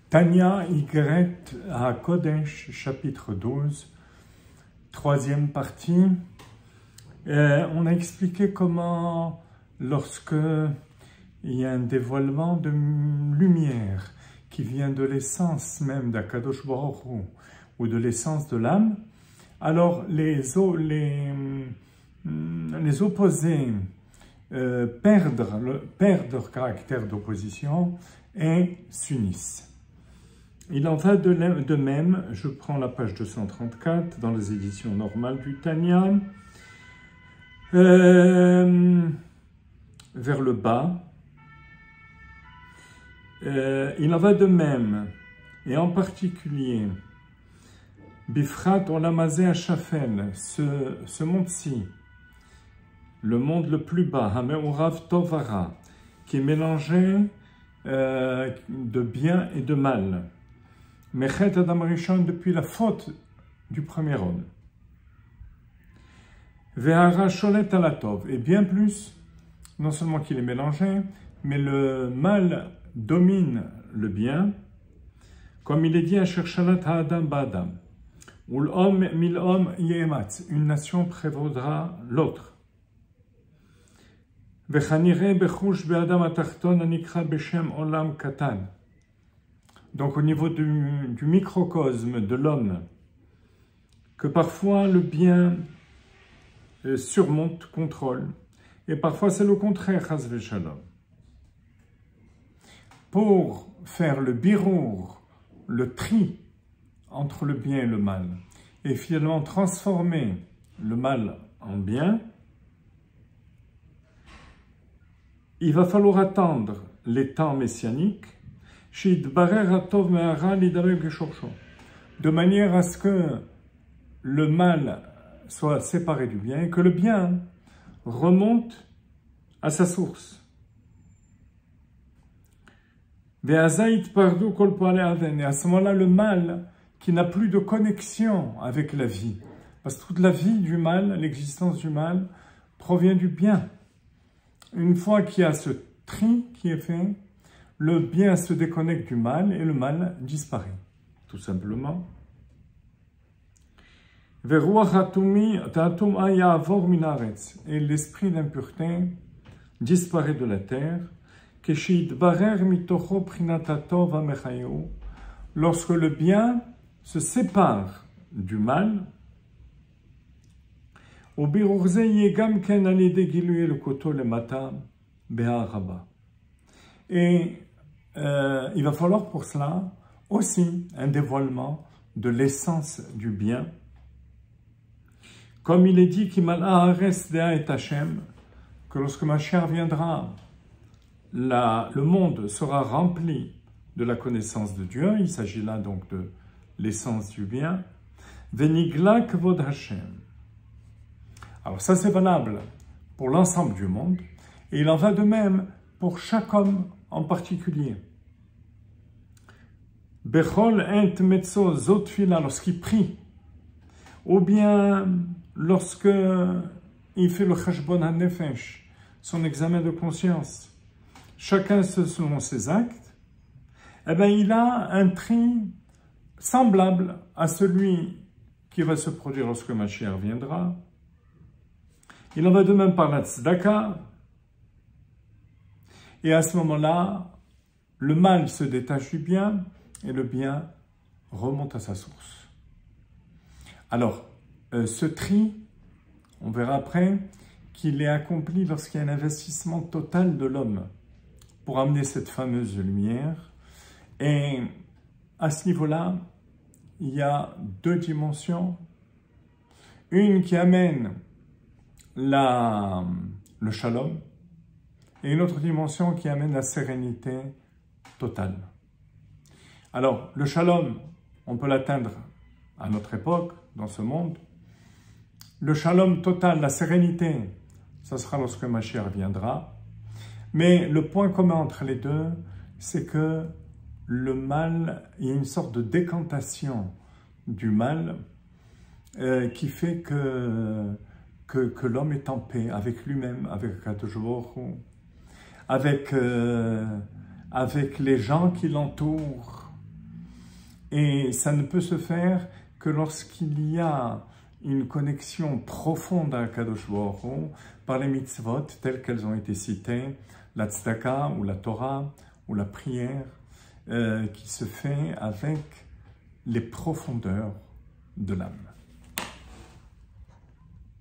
Tanya Ygret HaKodesh, chapitre 12, troisième partie. On a expliqué comment, lorsque il y a un dévoilement de lumière qui vient de l'essence même d'Akadosh Baruch Hu, ou de l'essence de l'âme, alors les opposés perdent leur caractère d'opposition et s'unissent. Il en va de même, je prends la page 234 dans les éditions normales du Tanya, vers le bas. Il en va de même, et en particulier, Bifrat Olamazé Hachafel, ce monde-ci, le monde le plus bas, Hameurav Tovara, qui est mélangé de bien et de mal. Mechet Adam Rishon, depuis la faute du premier homme. Ve'hara Sholet Alatov, et bien plus, non seulement qu'il est mélangé, mais le mal domine le bien, comme il est dit à Shershalat Ha'adam Ba'adam, ou l'homme mil'homme ye'ematz, une nation prévaudra l'autre. Ve'chanire bechush be'adam atachton anikra beshem olam katan. Donc au niveau du microcosme de l'homme, que parfois le bien surmonte, contrôle, et parfois c'est le contraire, chas v'shalom. Pour faire le birour, le tri entre le bien et le mal, et finalement transformer le mal en bien, il va falloir attendre les temps messianiques, de manière à ce que le mal soit séparé du bien et que le bien remonte à sa source. Et à ce moment-là, le mal qui n'a plus de connexion avec la vie, parce que toute la vie du mal, l'existence du mal, provient du bien. Une fois qu'il y a ce tri qui est fait, le bien se déconnecte du mal et le mal disparaît, tout simplement. Et l'esprit d'impureté disparaît de la terre, lorsque le bien se sépare du mal. Et il va falloir pour cela aussi un dévoilement de l'essence du bien. Comme il est dit que lorsque Mashiach viendra, le monde sera rempli de la connaissance de Dieu. Il s'agit là donc de l'essence du bien. Venigla kvod Hashem. Alors ça c'est valable pour l'ensemble du monde. Et il en va de même pour chaque homme en particulier. Bechol ent metzo zotfila, lorsqu'il prie, ou bien lorsque il fait le chashbon hanefesh, son examen de conscience, chacun selon ses actes, eh bien il a un tri semblable à celui qui va se produire lorsque Mashiach viendra. Il en va de même par la tzedaka. Et à ce moment-là, le mal se détache du bien et le bien remonte à sa source. Alors, ce tri, on verra après, qu'il est accompli lorsqu'il y a un investissement total de l'homme pour amener cette fameuse lumière. Et à ce niveau-là, il y a deux dimensions. Une qui amène le shalom, et une autre dimension qui amène la sérénité totale. Alors, le shalom, on peut l'atteindre à notre époque, dans ce monde. Le shalom total, la sérénité, ça sera lorsque Mashiach viendra. Mais le point commun entre les deux, c'est que le mal, il y a une sorte de décantation du mal qui fait que l'homme est en paix avec lui-même, avec Kadosh Baruch Hu, avec les gens qui l'entourent, Et ça ne peut se faire que lorsqu'il y a une connexion profonde à Kadosh Baruch Hu par les mitzvot telles qu'elles ont été citées, la tzedaka ou la Torah ou la prière, qui se fait avec les profondeurs de l'âme.